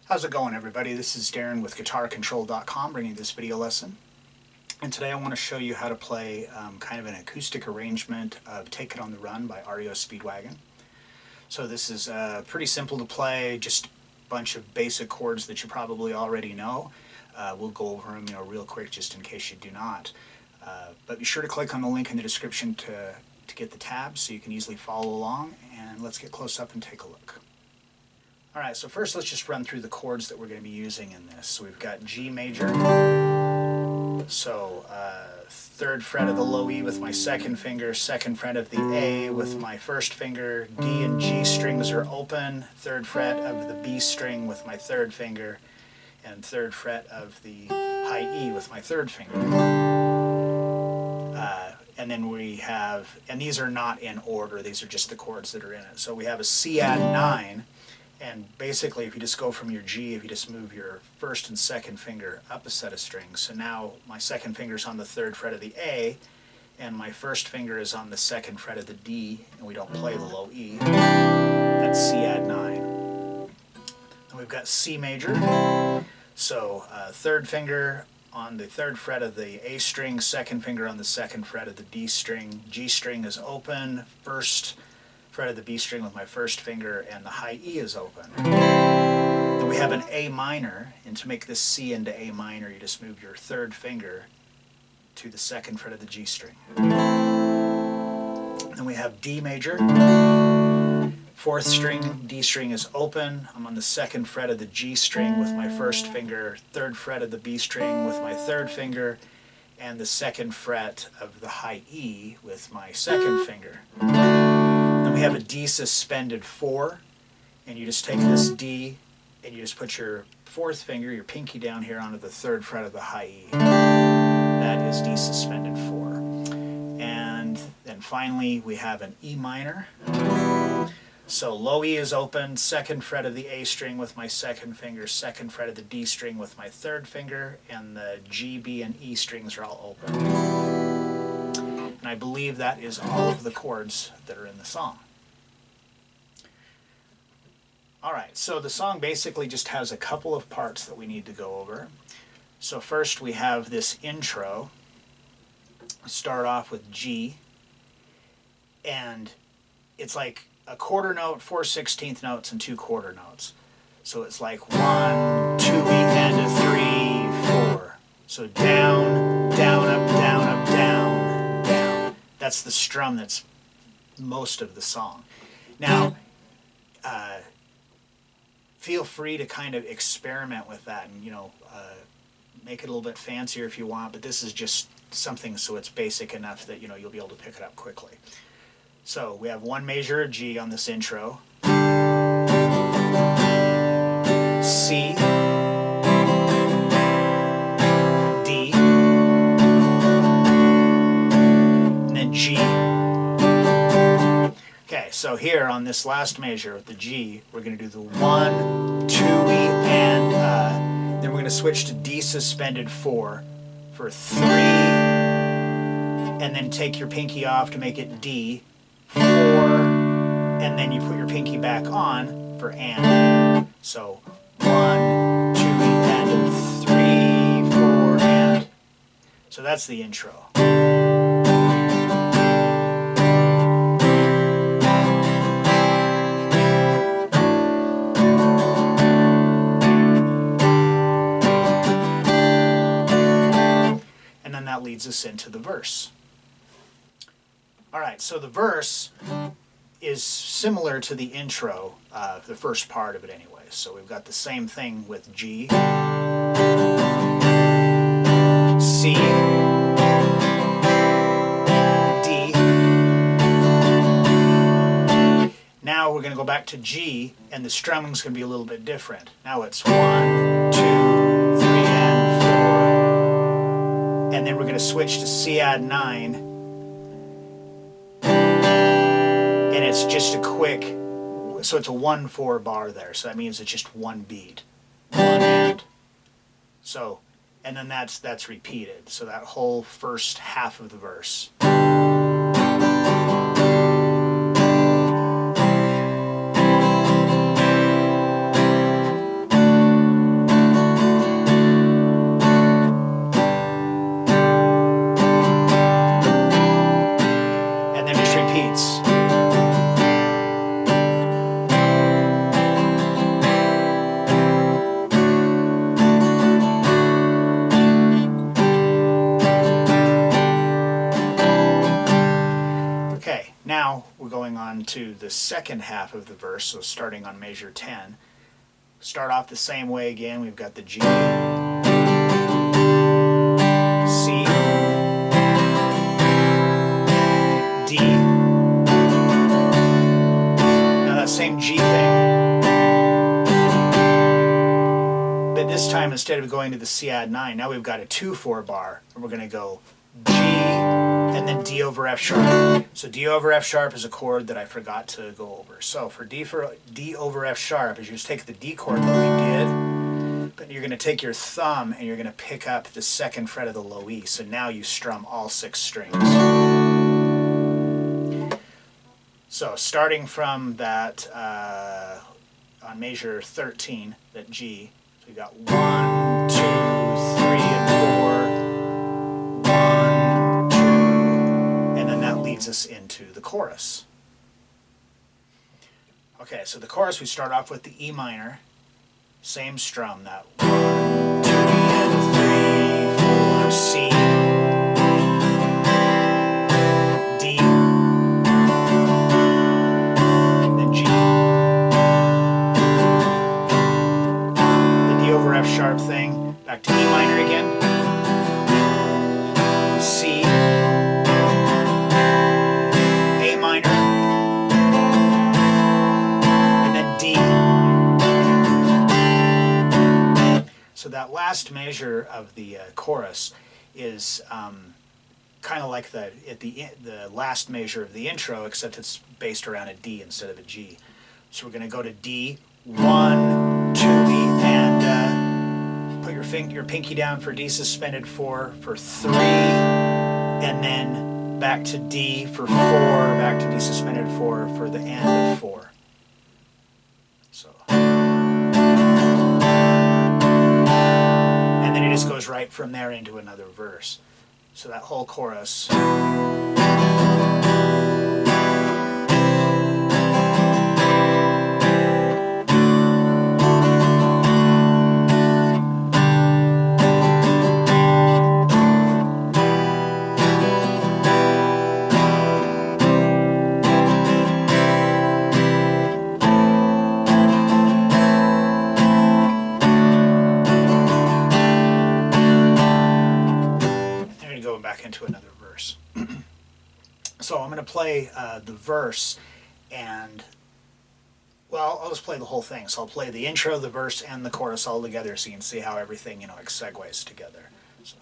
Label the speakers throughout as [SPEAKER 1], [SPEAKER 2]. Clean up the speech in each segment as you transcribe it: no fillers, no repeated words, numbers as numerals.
[SPEAKER 1] How's it going, everybody? This is Darrin with GuitarControl.com bringing this video lesson. And today I want to show you how to play kind of an acoustic arrangement of Take It on the Run by REO Speedwagon. So this is pretty simple to play, just a bunch of basic chords that you probably already know. We'll go over them real quick just in case you do not. But be sure to click on the link in the description to get the tabs so you can easily follow along. And let's get close up and take a look. Alright, so first let's just run through the chords that we're going to be using in this. So we've got G major, so 3rd fret of the low E with my 2nd finger, 2nd fret of the A with my 1st finger, D and G strings are open, 3rd fret of the B string with my 3rd finger, and 3rd fret of the high E with my 3rd finger. And then we have, and these are not in order, these are just the chords that are in it. So we have a C add 9. And basically, if you just go from your G, if you just move your 1st and 2nd finger up a set of strings, so now my 2nd finger is on the 3rd fret of the A, and my 1st finger is on the 2nd fret of the D, and we don't play the low E. That's C add 9. And we've got C major, so 3rd finger on the 3rd fret of the A string, 2nd finger on the 2nd fret of the D string, G string is open, 1st fret of the B string with my 1st finger, and the high E is open. Then we have an A minor, and to make this C into A minor, you just move your 3rd finger to the 2nd fret of the G string. Then we have D major, 4th string, D string is open. I'm on the 2nd fret of the G string with my 1st finger, 3rd fret of the B string with my 3rd finger, and the 2nd fret of the high E with my 2nd finger. Then we have a D suspended 4, and you just take this D and you just put your 4th finger, your pinky down here onto the 3rd fret of the high E. That is D suspended 4. And then finally we have an E minor. So low E is open, 2nd fret of the A string with my 2nd finger, 2nd fret of the D string with my 3rd finger, and the G, B, and E strings are all open. And I believe that is all of the chords that are in the song. Alright, so the song basically just has a couple of parts that we need to go over. So first we have this intro. Start off with G, and it's like a quarter note, 4/16 notes, and 2 quarter notes. So it's like 1, 2, and a 3, 4. So down, down, up, down, up, down, down. That's the strum that's most of the song. Now, feel free to kind of experiment with that and, make it a little bit fancier if you want, but this is just something so it's basic enough that, you'll be able to pick it up quickly. So we have 1 major G on this intro, C, D, and then G. Okay, so here on this last measure with the G, we're going to do the 1, 2, E, and then we're going to switch to D suspended 4 for 3, and then take your pinky off to make it D, 4, and then you put your pinky back on for and. So 1, 2, and 3, 4, and. So that's the intro. And then that leads us into the verse. Alright, so the verse is similar to the intro, the first part of it anyway. So we've got the same thing with G, C, D. Now we're going to go back to G, and the strumming's going to be a little bit different. Now it's 1, 2, 3, and 4. And then we're going to switch to C add 9. And it's just a quick, so it's a 1/4 bar there. So that means it's just one beat, 1 and. So, and then that's repeated. So that whole first half of the verse. into the second half of the verse, so starting on measure 10. Start off the same way again. We've got the G, C, D. Now that same G thing, but this time instead of going to the C add 9, now we've got a 2/4 bar, and we're going to go G and then D over F sharp. So D over F sharp is a chord that I forgot to go over. So for D over F sharp is you just take the D chord that we did, but you're going to take your thumb and you're going to pick up the second fret of the low E. So now you strum all 6 strings. So starting from that on measure 13, that G, so we got 1, 2, 3, and 4. 1, 2, and then that leads us into the chorus. Okay, so the chorus we start off with the E minor, same strum, that 1, 2, and 3, 4, C, D, then G. The D over F sharp thing, back to E minor again, C, A minor, and then D. So that last measure of the chorus is kind of like the last measure of the intro, except it's based around a D instead of a G. So we're going to go to D, 1, 2, E, and put your pinky down for D suspended 4 for 3, and then back to D for 4, back to D suspended 4 for the end of 4. So, and then it just goes right from there into another verse. So that whole chorus. Back into another verse. So I'm going to play the verse, and well, I'll just play the whole thing. So I'll play the intro, the verse, and the chorus all together, so you can see how everything like segues together. So.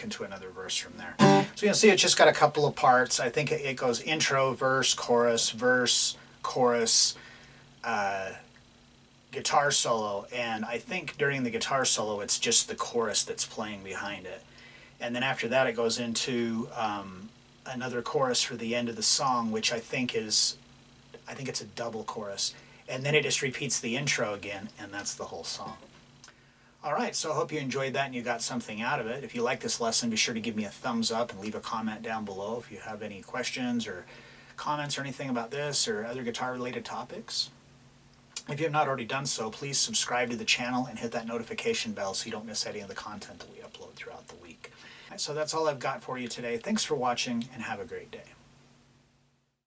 [SPEAKER 1] Into another verse from there. So you'll see it's just got a couple of parts. I think it goes intro, verse, chorus, guitar solo, and I think during the guitar solo it's just the chorus that's playing behind it. And then after that it goes into another chorus for the end of the song, which I think it's a double chorus. And then it just repeats the intro again, and that's the whole song. Alright, so I hope you enjoyed that and you got something out of it. If you like this lesson, be sure to give me a thumbs up and leave a comment down below if you have any questions or comments or anything about this or other guitar-related topics. If you have not already done so, please subscribe to the channel and hit that notification bell so you don't miss any of the content that we upload throughout the week. So that's all I've got for you today. Thanks for watching and have a great day.